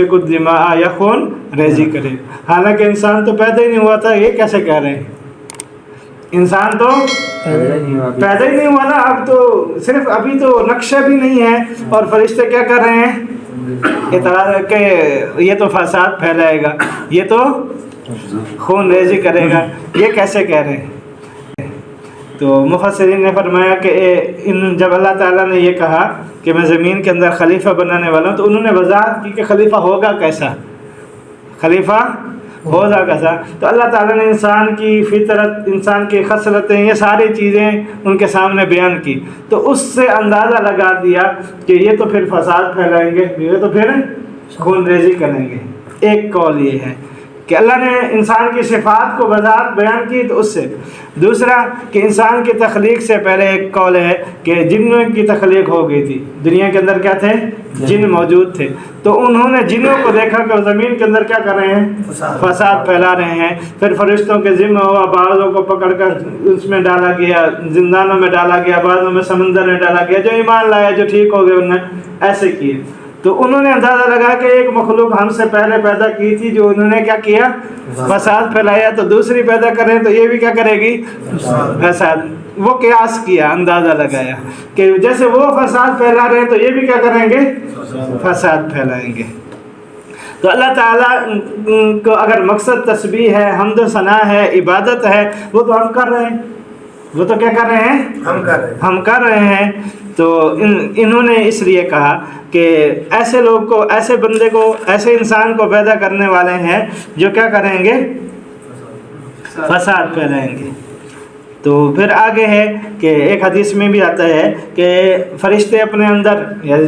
दिमा या खून रेजी करे। हालांकि इंसान तो पैदा ही नहीं हुआ था, ये कैसे कह रहे हैं? इंसान तो पैदा ही नहीं हुआ ना, अब तो सिर्फ अभी तो नक्शा भी नहीं है और फरिश्ते क्या कर रहे हैं? इतराज़ के ये तो फसाद फैलाएगा, ये तो खून रेजी करेगा, ये कैसे कह रहे हैं? तो मुफस्सिरीन ने फरमाया कि जब अल्लाह ताला ने ये कहा कि मैं ज़मीन के अंदर खलीफा बनाने वाला हूँ, तो उन्होंने वजाहत की कि खलीफा होगा कैसा, खलीफा होगा कैसा। तो अल्लाह ताला ने इंसान की फितरत, इंसान की खसलतें, ये सारी चीज़ें उनके सामने बयान की, तो उससे अंदाज़ा लगा दिया कि ये तो फिर फसाद फैलाएंगे, ये तो फिर खून रेजी करेंगे। एक कौल ये है कि अल्लाह ने इंसान की सिफ़ात को वज़ाहत बयान की, तो उससे। दूसरा कि इंसान की तख्लीक से पहले एक कौल है कि जिन्नों की तख्लीक हो गई थी। दुनिया के अंदर क्या थे? जिन मौजूद थे, तो उन्होंने जिन्नों को देखा कि ज़मीन के अंदर क्या कर रहे हैं? फसाद फैला रहे हैं। फिर फरिश्तों के ज़िम्मे हुआ, बाज़ों को पकड़ कर उसमें डाला गया, जिंदानों में डाला गया, बाज़ों में समंदर में डाला गया। जो ईमान लाया, जो ठीक हो गए, उन्होंने ऐसे किए। तो उन्होंने अंदाज़ा लगा कि एक मखलूक हमसे पहले पैदा की थी, जो उन्होंने क्या किया? फसाद फैलाया, तो दूसरी पैदा करें तो ये भी क्या करेगी? फसाद। वो क़ियास किया, अंदाज़ा लगाया कि जैसे वो फसाद फैला रहे हैं तो ये भी क्या करेंगे? फसाद फैलाएंगे। तो अल्लाह ताला को अगर मकसद तस्बीह है, हम्द सना है, इबादत है, वो तो हम कर रहे हैं। वो तो क्या कर रहे हैं? हम कर रहे हैं। तो इन्होंने इसलिए कहा कि ऐसे लोग को, ऐसे बंदे को, ऐसे इंसान को पैदा करने वाले हैं जो क्या करेंगे? फसाद फैलाएंगे। तो फिर आगे है कि एक हदीस में भी आता है कि फरिश्ते अपने अंदर,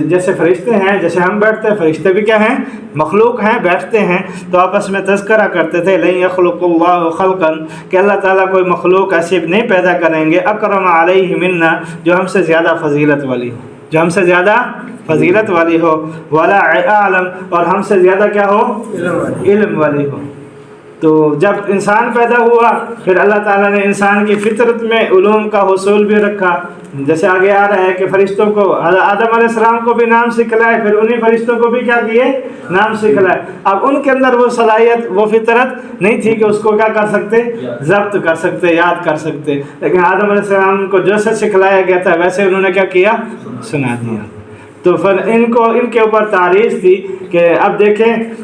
जैसे फरिश्ते हैं, जैसे हम बैठते हैं, फरिश्ते भी क्या हैं? मखलूक हैं, बैठते हैं। तो आपस में तज़किरा करते थे, लन यख़्लुक़ुल्लाहु ख़ल्क़न, कि अल्लाह ताला कोई मखलूक ऐसी नहीं पैदा करेंगे अकरम अलैहि मिन्ना, जो हमसे ज़्यादा फजीलत वाली हो, जो हमसे ज़्यादा फजीलत वाली हो, वला आलम, और हमसे ज़्यादा क्या हो? इल्म वाली हो। तो जब इंसान पैदा हुआ, फिर अल्लाह ताला ने इंसान की फितरत में उलूम का हुसूल भी रखा। जैसे आगे आ रहा है कि फरिश्तों को, आदम अलैहिस्सलाम को भी नाम सिखलाए, फिर उन्हीं फरिश्तों को भी क्या किए? नाम सिखलाए। अब उनके अंदर वो सलाहियत, वो फितरत नहीं थी कि उसको क्या कर सकते? ज़ब्त कर सकते, याद कर सकते। लेकिन आदम अलैहिस्सलाम को जैसे सिखलाया गया था, वैसे उन्होंने क्या किया? सुना दिया। तो फिर इनके ऊपर तारीफ़ थी कि अब देखें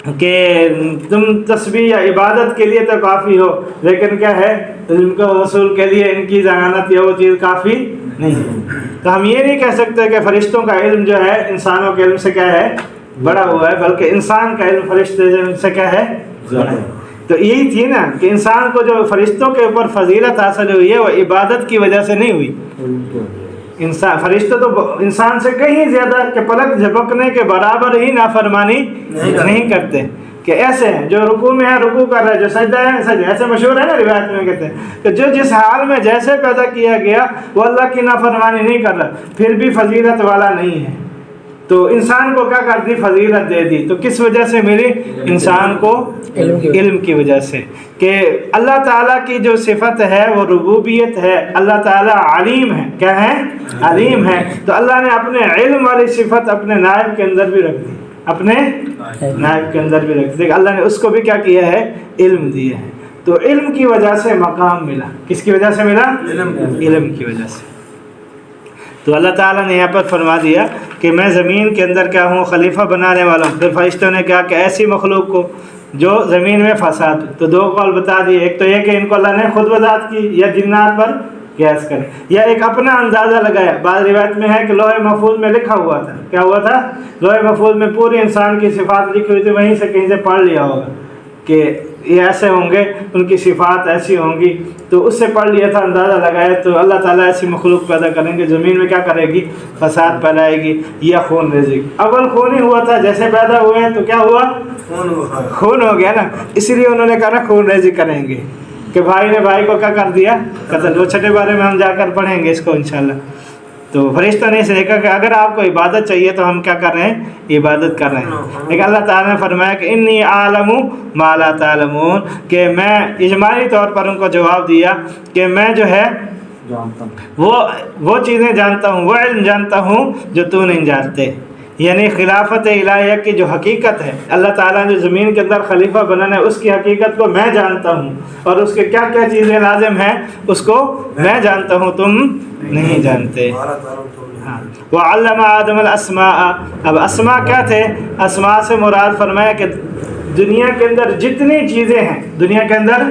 कि तुम तस्बीह या इबादत के लिए तो काफ़ी हो, लेकिन क्या है? इनको वसूल के लिए इनकी ज़हानत या वो चीज़ काफ़ी नहीं है। तो हम ये नहीं कह सकते कि फ़रिश्तों का इल्म जो है इंसानों के इल्म से क्या है? बड़ा हुआ है, बल्कि इंसान का इल्म फरिश्ते से क्या है? तो यही थी ना कि इंसान को जो फरिश्तों के ऊपर फजीलत हासिल हुई है, वो इबादत की वजह से नहीं हुई। इंसान, फरिश्ते तो इंसान से कहीं ज़्यादा के पलक झपकने के बराबर ही नाफरमानी नहीं करते। कि ऐसे हैं जो रुकू में है, रुकू कर रहे हैं, जो सजदा है, सजदा। ऐसे मशहूर है ना, रिवायत में कहते हैं कि जो जिस हाल में जैसे पैदा किया गया, वो अल्लाह की नाफरमानी नहीं कर रहा, फिर भी फजीलत वाला नहीं है। तो इंसान को क्या कर दी? फजीलत दे दी। तो किस वजह से मिली? इंसान को इल्म की वजह से। कि अल्लाह ताला की जो सिफत है वो रुबूबियत है। अल्लाह ताला अलीम है। क्या है? अलीम है। तो अल्लाह ने अपने इल्म वाली सिफत अपने नायब के अंदर भी रख दी, अपने नायब के अंदर भी रख दी। अल्लाह ने उसको भी क्या किया है? इल्म दिया है। तो इल्म की वजह से मकाम मिला। किसकी वजह से मिला? इल्म की वजह से। तो अल्लाह ताला ने यहाँ पर फरमा दिया कि मैं ज़मीन के अंदर क्या हूँ? खलीफा बनाने वाला हूँ। फिर फरिश्तों ने कहा कि ऐसी मखलूक को जो ज़मीन में फसाद। तो दो कौल बता दिए, एक तो ये कि इनको अल्लाह ने खुद वज़ाहत की, या जिन्नात पर क़यास करें, या एक अपना अंदाज़ा लगाया। बाद रिवायत में है कि लोहे महफूज में लिखा हुआ था। क्या हुआ था? लोहे महफूज में पूरी इंसान की सिफ़ात लिखी हुई थी, वहीं से कहीं से पढ़ लिया होगा कि ये ऐसे होंगे, उनकी सिफ़ात ऐसी होंगी, तो उससे पढ़ लिया था, अंदाज़ा लगाया। तो अल्लाह ताला ऐसी मखलूक पैदा करेंगे, ज़मीन में क्या करेगी? फसाद फैलाएगी या खून रेज़ेगी। अव्वल खून ही हुआ था, जैसे पैदा हुए तो क्या हुआ? खून हो गया ना। इसीलिए उन्होंने कहा खून रेज़ी करेंगे कि भाई ने भाई को क्या कर दिया? कत्ल। वो छठे बारे में हम जाकर पढ़ेंगे इसको इंशाल्लाह। तो फरिश्ता ने इसे देखा कि अगर आपको इबादत चाहिए तो हम क्या कर रहे हैं? इबादत कर रहे हैं। लेकिन अल्लाह ताला ने फरमाया कि इन्नी आलमु मा ला तालमून, कि मैं इजमाली तौर पर उनको जवाब दिया कि मैं जो है वो चीज़ें जानता हूँ, वो इल्म जानता हूँ जो तू नहीं जानते। یعنی خلافت الہیہ کی جو حقیقت ہے، اللہ تعالیٰ نے جو زمین کے اندر خلیفہ بنانا ہے اس کی حقیقت کو میں جانتا ہوں، اور اس کے کیا کیا چیزیں لازم ہیں اس کو میں جانتا ہوں، تم نہیں جانتے۔ وعلم آدم الاسماء، اب اسماء کیا تھے؟ اسماء سے مراد فرمایا کہ دنیا کے اندر جتنی چیزیں ہیں، دنیا کے اندر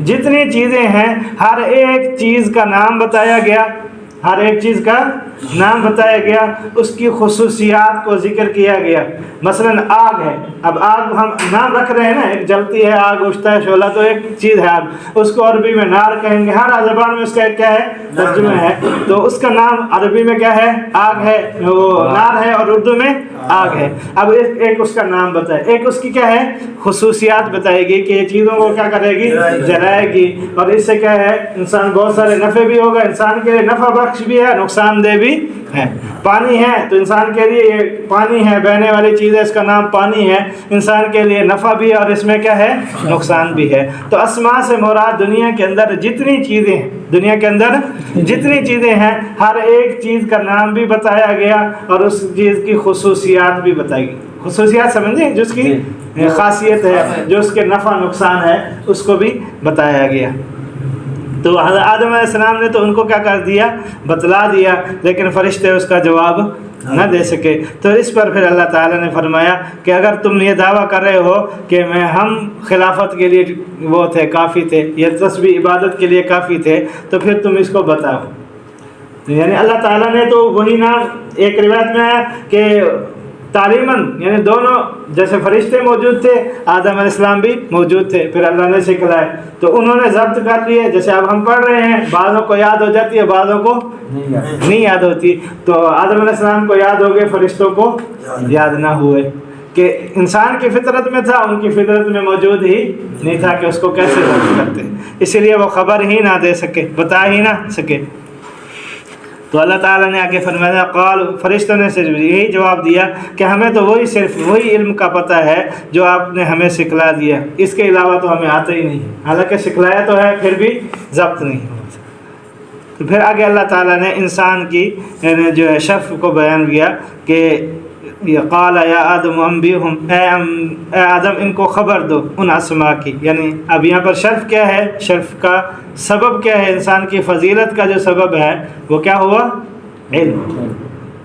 جتنی چیزیں ہیں ہر ایک چیز کا نام بتایا گیا، ہر ایک چیز کا نام بتایا گیا، اس کی خصوصیات کو ذکر کیا گیا۔ مثلا آگ ہے، اب آگ ہم نام رکھ رہے ہیں نا، ایک جلتی ہے آگ، اٹھتا ہے شعلہ، تو ایک چیز ہے آگ، اس کو عربی میں نار کہیں گے، ہر زبان میں اس کا ایک کیا ہے ترجمہ ہے، تو اس کا نام عربی میں کیا ہے؟ آگ ہے، وہ نار ہے، اور اردو میں آگ ہے۔ اب ایک اس کا نام بتائے، ایک اس کی کیا ہے خصوصیات بتائے گی کہ یہ چیزوں کو کیا کرے گی؟ جلائے گی، اور اس سے کیا ہے انسان بہت سارے نفع بھی ہوگا، انسان کے لیے نفع بخش بھی ہے، نقصان دہ بھی ہے۔ پانی ہے تو انسان کے لیے یہ پانی ہے، بہنے والی چیز ہے، اس کا نام پانی ہے، انسان کے لیے نفع بھی ہے اور اس میں کیا ہے نقصان بھی ہے۔ تو اسماء سے مراد دنیا کے اندر جتنی چیزیں ہیں، دنیا کے اندر جتنی چیزیں ہیں ہر ایک چیز کا نام بھی بتایا گیا اور اس چیز کی خصوصیات بھی بتائی گئی۔ خصوصیات سمجھیں، جو اس کی خاصیت ہے، جو اس کے نفع نقصان ہے، اس کو بھی بتایا گیا۔ تو حضرت آدم علیہ السلام نے تو ان کو کیا کر دیا؟ بتلا دیا، لیکن فرشتے اس کا جواب نہ دے سکے۔ تو اس پر پھر اللہ تعالیٰ نے فرمایا کہ اگر تم یہ دعویٰ کر رہے ہو کہ ہم خلافت کے لیے وہ تھے، کافی تھے، یہ تسبیح عبادت کے لیے کافی تھے، تو پھر تم اس کو بتاؤ۔ یعنی اللہ تعالیٰ نے تو وہی نام، ایک روایت میں ہے کہ تعلیماً، یعنی دونوں جیسے فرشتے موجود تھے، آدم علیہ السلام بھی موجود تھے، پھر اللہ نے سکھلائے تو انہوں نے ضبط کر لیے۔ جیسے اب ہم پڑھ رہے ہیں، بعضوں کو یاد ہو جاتی ہے، بعضوں کو نہیں یاد ہوتی، تو آدم علیہ السلام کو یاد ہو گئے، فرشتوں کو یاد نہ ہوئے، کہ انسان کی فطرت میں تھا، ان کی فطرت میں موجود ہی نہیں تھا کہ اس کو کیسے ضبط کرتے، اسی لیے وہ خبر ہی نہ دے سکے، بتا ہی نہ سکے۔ تو اللہ تعالیٰ نے آگے فرمایا، قال، فرشتوں نے صرف یہی جواب دیا کہ ہمیں تو صرف وہی علم کا پتہ ہے جو آپ نے ہمیں سکھلا دیا، اس کے علاوہ تو ہمیں آتا ہی نہیں، حالانکہ سکھلایا تو ہے پھر بھی ضبط نہیں ہوا۔ تو پھر آگے اللہ تعالیٰ نے انسان کی جو ہے شرف کو بیان کیا کہ قال یا آدم انبئہم، اے آدم ان کو خبر دو ان اسماء کی، یعنی اب یہاں پر شرف کیا ہے، شرف کا سبب کیا ہے، انسان کی فضیلت کا جو سبب ہے وہ کیا ہوا؟ علم۔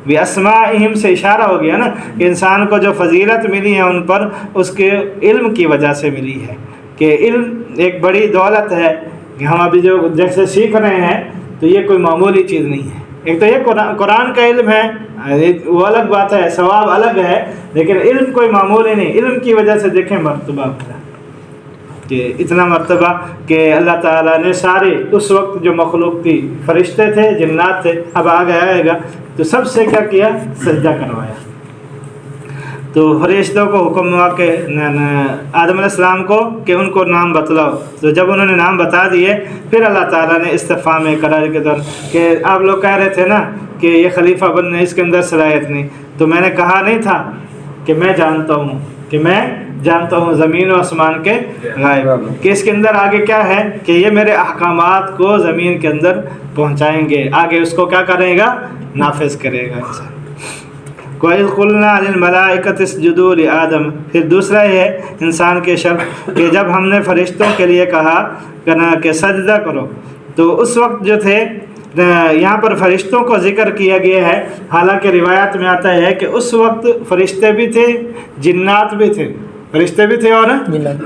بِأَسْمَائِهِمْ سے اشارہ ہو گیا نا کہ انسان کو جو فضیلت ملی ہے ان پر اس کے علم کی وجہ سے ملی ہے، کہ علم ایک بڑی دولت ہے کہ ہم ابھی جو جیسے سیکھ رہے ہیں تو یہ کوئی معمولی چیز نہیں ہے۔ ایک تو یہ قرآن کا علم ہے، وہ الگ بات ہے، ثواب الگ ہے، لیکن علم کوئی معمولی نہیں۔ علم کی وجہ سے دیکھیں مرتبہ کہ اتنا مرتبہ کہ اللہ تعالیٰ نے سارے اس وقت جو مخلوق تھی، فرشتے تھے، جنات تھے، اب آگے آئے گا تو سب سے کیا کیا؟ سجدہ کروایا۔ تو فرشتوں کو حکم ہوا کہ آدم علیہ السلام کو کہ ان کو نام بتلاؤ، تو جب انہوں نے نام بتا دیے پھر اللہ تعالیٰ نے استفہام اقرار کے طور کہ آپ لوگ کہہ رہے تھے نا کہ یہ خلیفہ بننا اس کے اندر صلاحیت نہیں، تو میں نے کہا نہیں تھا کہ میں جانتا ہوں، کہ میں جانتا ہوں زمین و آسمان کے غائب، کہ اس کے اندر آگے کیا ہے کہ یہ میرے احکامات کو زمین کے اندر پہنچائیں گے، آگے اس کو کیا کرے گا؟ نافذ کرے گا انسان۔ وَإِذْ قُلْنَا لِلْمَلَائِكَةِ اسْجُدُوا لِآدَمَ، پھر دوسرا یہ ہے انسان کے شرف کہ جب ہم نے فرشتوں کے لیے کہا کہ سجدہ کرو، تو اس وقت جو تھے یہاں پر فرشتوں کو ذکر کیا گیا ہے، حالانکہ روایات میں آتا ہے کہ اس وقت فرشتے بھی تھے، جنات بھی تھے، فرشتے بھی تھے اور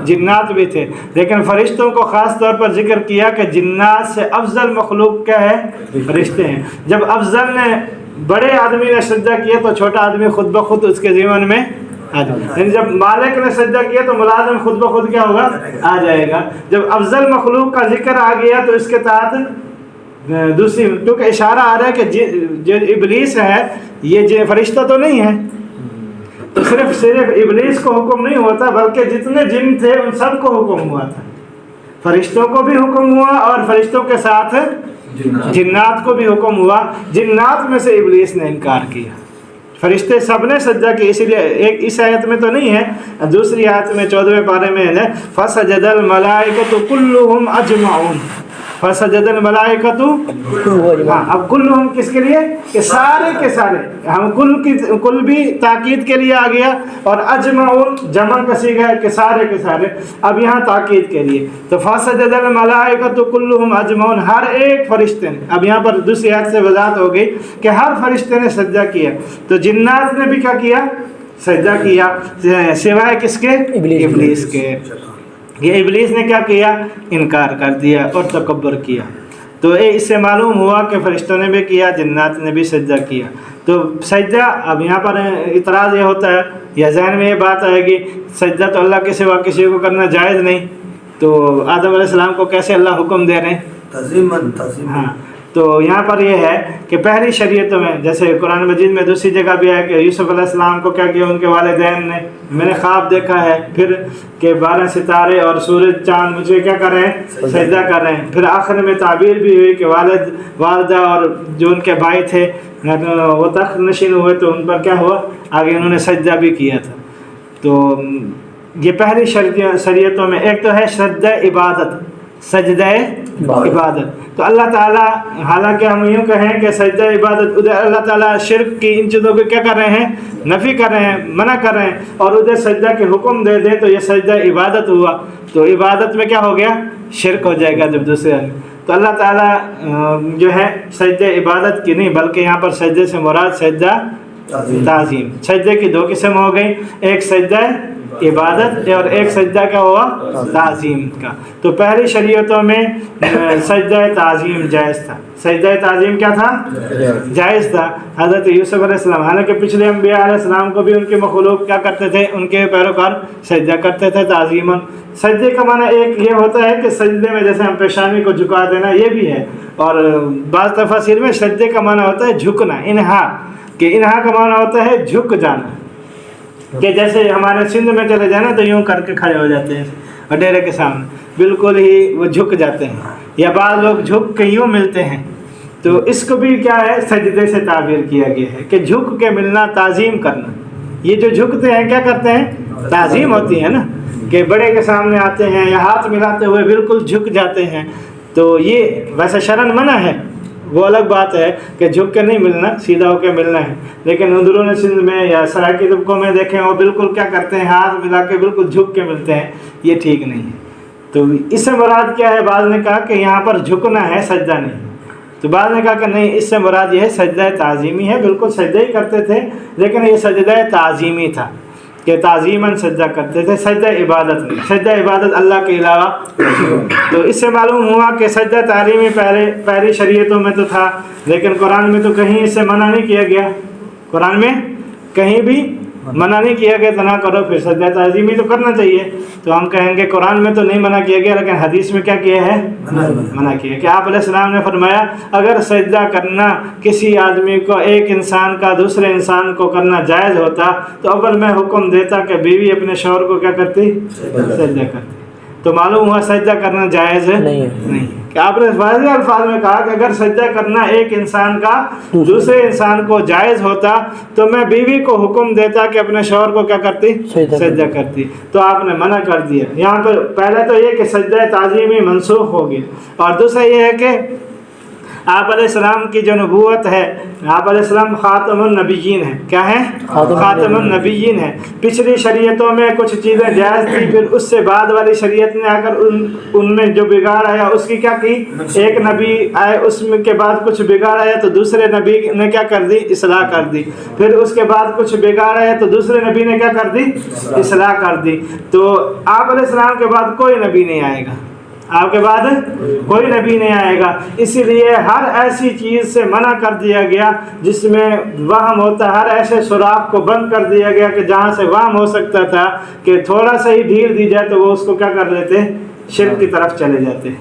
جنات بھی تھے، لیکن فرشتوں کو خاص طور پر ذکر کیا کہ جنات سے افضل مخلوق کیا ہے؟ فرشتے ہیں۔ جب افضل نے، بڑے آدمی نے سجدہ کیا تو چھوٹا آدمی خود بخود اس کے ذمن میں آ جائے گا، یعنی جب مالک نے سجدہ کیا تو ملازم خود بخود کیا ہوگا؟ آ جائے گا۔ جب افضل مخلوق کا ذکر آ گیا تو اس کے تحت دوسری، کیونکہ اشارہ آ رہا ہے کہ جو ابلیس ہے یہ فرشتہ تو نہیں ہے، تو صرف ابلیس کو حکم نہیں ہوا تھا بلکہ جتنے جن تھے ان سب کو حکم ہوا تھا، فرشتوں کو بھی حکم ہوا اور فرشتوں کے ساتھ جنات کو بھی حکم ہوا۔ جنات میں سے ابلیس نے انکار کیا، فرشتے سب نے سجدہ کی، اسی لیے ایک اس آیت میں تو نہیں ہے، دوسری آیت میں 14ویں پارے میں ہے فَسَجَدَ الْمَلَائِكَةُ كُلُّهُمْ أَجْمَعُونَ، फसजदल मलाइकतु, हाँ अब कुल्लुहुम किसके लिए, कि सारे के सारे, हम कुल भी ताकीद के लिए आ गया, और अजमऊन जमा का सीगा है कि सारे के सारे, अब यहाँ ताकीद के लिए। तो फसजदल मलाइकतु कुल्लुहुम अजमऊन, हर एक फरिश्ते ने, अब यहाँ पर दूसरी आयत से वजाहत हो गई कि हर फरिश्ते ने सजदा किया। तो जिन्नात ने भी क्या किया, सजदा किया, सिवाय किसके, इब्लीस के। ये इब्लीस ने क्या किया, इनकार कर दिया और तकब्बर किया। तो इससे मालूम हुआ कि फरिश्तों ने भी किया, जिन्नात ने भी सजदा किया। तो सजदा, अब यहाँ पर इतराज़ ये होता है या जहन में ये बात आएगी, सजदा तो अल्लाह के सिवा किसी को करना जायज़ नहीं, तो आदम अलैहिस्सलाम को कैसे अल्लाह हुक्म दे रहे हैं, तज़ीमन। हाँ, तो यहाँ पर यह है कि पहली शरीयतों में, जैसे कुरान मजीद में दूसरी जगह भी है कि यूसुफ अलैहिस्सलाम को क्या किया उनके वालिदैन ने, मैंने ख्वाब देखा है, फिर कि 12 सितारे और सूरज चाँद मुझे क्या कर रहे हैं, सजदा कर रहे हैं। फिर आखिर में ताबीर भी हुई कि वालिदा और जो उनके भाई थे वो तख्त नशीन हुए, तो उन पर क्या हुआ, आगे उन्होंने सजदा भी किया था। तो ये पहली शरीयतों में एक तो है सजदा इबादत, सजदा इबादत। तो अल्लाह ताला, हालांकि हम यूँ कहें कि सजदा इबादत, उधर अल्लाह ताला शिर्क की इन चीज़ों को क्या कर रहे हैं, नफ़ी कर रहे हैं, मना कर रहे हैं, और उधर सजदा के हुक्म दे दे तो ये सजदा इबादत हुआ। तो इबादत में क्या हो गया, शिर्क हो जाएगा जब दूसरे आदमी। तो अल्लाह ताला जो है सजदा इबादत की नहीं, बल्कि यहाँ पर सजदे से मुराद सजदा ताज़ीम। सजदे की दो किस्म हो गई, एक सजदा इबादत और एक सजदा क्या हुआ, ताज़ीम का। तो पहली शरीयतों में सजदा ताज़ीम जायज़ था। सजदा ताज़ीम क्या था, जायज़ था। हज़रत यूसुफ अलैहिस्सलाम, हालांकि पिछले अंबिया अलैहिस्सलाम को भी उनके मखलूक क्या करते थे, उनके पैरोकार सजदा करते थे ताज़ीमन। सजदे का माना एक ये होता है कि सजदे में जैसे हम पेशानी को झुका देना, ये भी है, और बाज़ तफसीर में सजदे का माना होता है झुकना, इन्हा, कि इन्हा का माना होता है झुक जाना, कि जैसे हमारे सिंध में चले जाए ना तो यूँ करके खड़े हो जाते हैं और डेरे के सामने बिल्कुल ही वो झुक जाते हैं, या बाद लोग झुक के यूँ मिलते हैं। तो इसको भी क्या है, सजदे से ताबीर किया गया है कि झुक के मिलना, ताज़ीम करना। ये जो झुकते हैं क्या करते हैं, ताज़ीम होती है ना, कि बड़े के सामने आते हैं या हाथ मिलाते हुए बिल्कुल झुक जाते हैं। तो ये वैसे शरन मना है, वो अलग बात है कि झुक के नहीं मिलना, सीधा होकर मिलना है। लेकिन अंदरून सिंध में या सराकी तबकों में देखें, वो बिल्कुल क्या करते हैं, हाथ मिला के बिल्कुल झुक के मिलते हैं, ये ठीक नहीं है। तो इससे मुराद क्या है, बाद ने कहा कि यहाँ पर झुकना है, सजदा नहीं। तो बाद ने कहा कि नहीं, इससे मुराद ये है सजदा ताज़ीमी है, बिल्कुल सजदा ही करते थे, लेकिन ये सजदा ताज़ीमी था कि ताज़ीमन सजदा करते थे, सजदा इबादत नहीं। सजदा इबादत अल्लाह के अलावा। तो इससे मालूम हुआ कि सजदा तालीमी पहली शरीयतों में तो था, लेकिन कुरान में तो कहीं इससे मना नहीं किया गया, कुरान में कहीं भी मना नहीं किया गया, तो ना करो। फिर सजदा ताज़ीमी तो करना चाहिए। तो हम कहेंगे कुरान में तो नहीं मना किया गया, लेकिन हदीस में क्या किया है, मना किया कि आप अलैहिस्सलाम ने फरमाया अगर सजदा करना किसी आदमी को, एक इंसान का दूसरे इंसान को करना जायज़ होता, तो अव्वल मैं हुक्म देता कि बीवी अपने शौहर को क्या करती, सजदा करती। तो मालूम हुआ सजदा करना जायज़ नहीं। कि आपने वाज़ेह अल्फाज में कहा कि अगर सजदा करना एक इंसान का दूसरे इंसान को जायज़ होता, तो मैं बीवी को हुक्म देता कि अपने शौहर को क्या करती, सजदा करती। तो आपने मना कर दिया। यहाँ पर पहले तो ये कि सजदा ताज़ीमी मनसूख हो गया, और दूसरा ये है कि आप अलैहिस्सलाम की जो नबूवत है, आप अलैहिस्सलाम ख़ातमुन नबिय्यीन है। क्या है, ख़ातमुन नबिय्यीन है। पिछली शरीयतों में कुछ चीज़ें जायज़ थी, फिर उससे बाद वाली शरीयत ने आकर उनमें जो बिगाड़ आया उसकी क्या की, एक नबी आए उसमें के बाद कुछ बिगाड़ आया तो दूसरे नबी ने क्या कर दी, इस्लाह कर दी। फिर उसके बाद कुछ बिगाड़ आया तो दूसरे नबी ने क्या कर दी, इस्लाह कर दी। तो आप अलैहिस्सलाम के बाद कोई नबी नहीं आएगा, आपके बाद कोई नबी नहीं आएगा। इसीलिए हर ऐसी चीज़ से मना कर दिया गया जिसमें वहम होता, हर ऐसे सुराख को बंद कर दिया गया कि जहाँ से वहम हो सकता था कि थोड़ा सा ही ढील दी जाए तो वो उसको क्या कर लेते, शिर्क की तरफ चले जाते।